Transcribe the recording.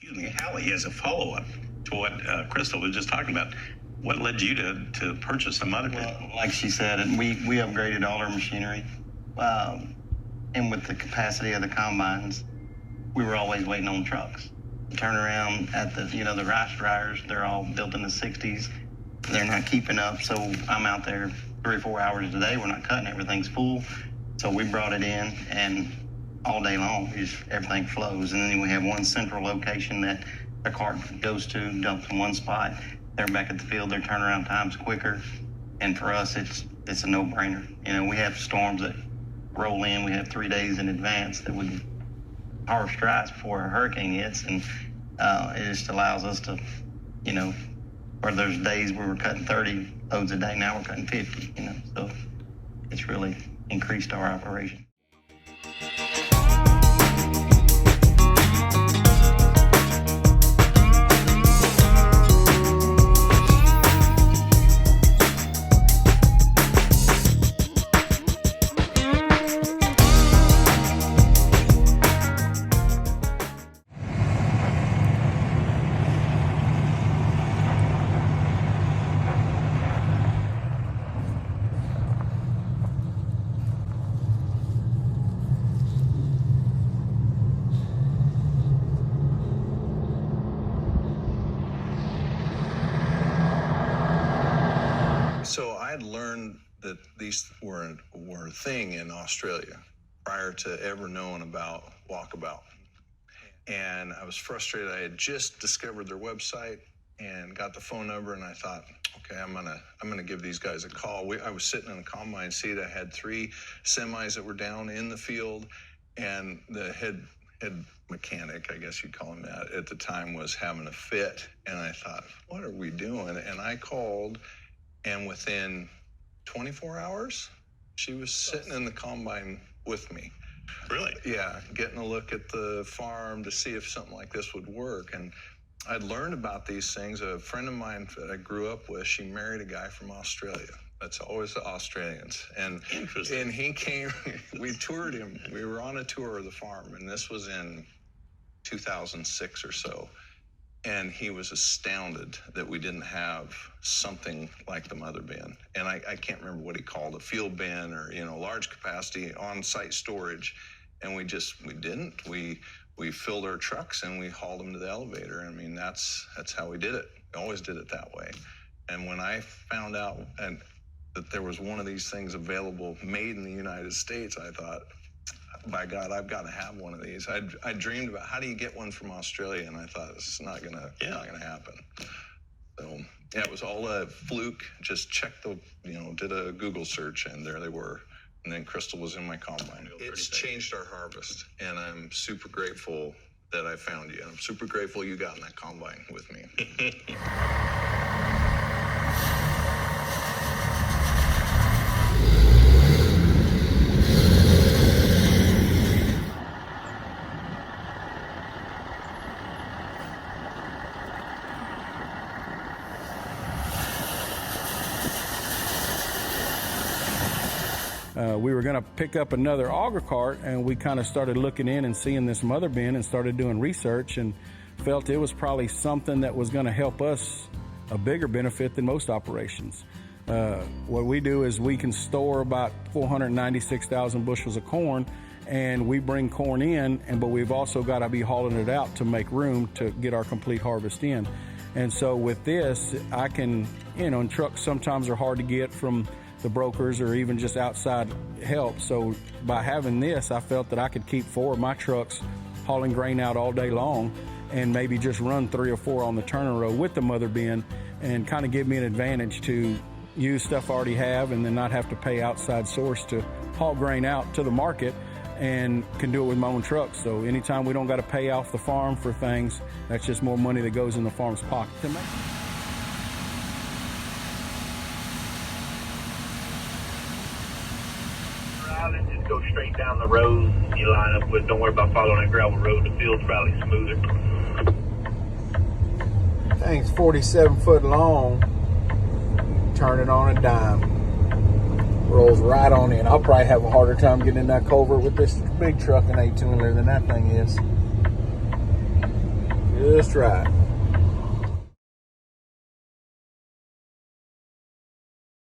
Excuse me, Halley, as a follow-up to what Crystal was just talking about, what led you to purchase the mother bin? Well, like she said, we upgraded all our machinery. And with the capacity of the combines, we were always waiting on trucks. Turn around at the rice dryers, they're all built in the 60s. They're not keeping up, so I'm out there 3 or 4 hours a day. We're not cutting, everything's full. So we brought it in, and all day long, everything flows. And then we have one central location that the cart goes to, dumps in one spot. They're back at the field, their turnaround time's quicker. And for us, it's a no-brainer. We have storms that roll in. We have 3 days in advance that we power strikes before a hurricane hits, and it just allows us to, or there's days where we're cutting 30 loads a day, now we're cutting 50, so it's really increased our operation. So I had learned that these were a thing in Australia prior to ever knowing about Walkabout. And I was frustrated. I had just discovered their website and got the phone number, and I thought, okay, I'm gonna give these guys a call. I was sitting in a combine seat. I had 3 semis that were down in the field, and the head mechanic, I guess you'd call him that, at the time was having a fit. And I thought, what are we doing? And I called, and within 24 hours, she was sitting in the combine with me. Really? Yeah, getting a look at the farm to see if something like this would work. And I'd learned about these things. A friend of mine that I grew up with, she married a guy from Australia. That's always the Australians. And he came, we toured him. We were on a tour of the farm, and this was in 2006 or so. And he was astounded that we didn't have something like the mother bin. And I can't remember what he called a field bin or, large capacity on-site storage. And we didn't. We filled our trucks and we hauled them to the elevator. I mean, that's how we did it. We always did it that way. And when I found out that there was one of these things available made in the United States, I thought, by God, I've got to have one of these. I dreamed about how do you get one from Australia, and I thought this is not gonna happen. So yeah, it was all a fluke. Just checked did a Google search, and there they were. And then Crystal was in my combine. It's changed our harvest, and I'm super grateful that I found you. And I'm super grateful you got in that combine with me. We were going to pick up another auger cart, and we kind of started looking in and seeing this mother bin and started doing research and felt it was probably something that was going to help us a bigger benefit than most operations. What we do is we can store about 496,000 bushels of corn, and we bring corn in, but we've also got to be hauling it out to make room to get our complete harvest in. And so with this, I can, and trucks sometimes are hard to get from the brokers or even just outside help. So by having this, I felt that I could keep 4 of my trucks hauling grain out all day long and maybe just run 3 or 4 on the turner row with the mother bin and kind of give me an advantage to use stuff I already have and then not have to pay outside source to haul grain out to the market, and can do it with my own truck. So anytime we don't got to pay off the farm for things, that's just more money that goes in the farm's pocket. Just go straight down the road you line up with. Don't worry about following that gravel road. The field's probably smoother. Thing's 47 foot long. Turn it on a dime. Rolls right on in. I'll probably have a harder time getting in that culvert with this big truck and 18-wheeler than that thing is. Just right.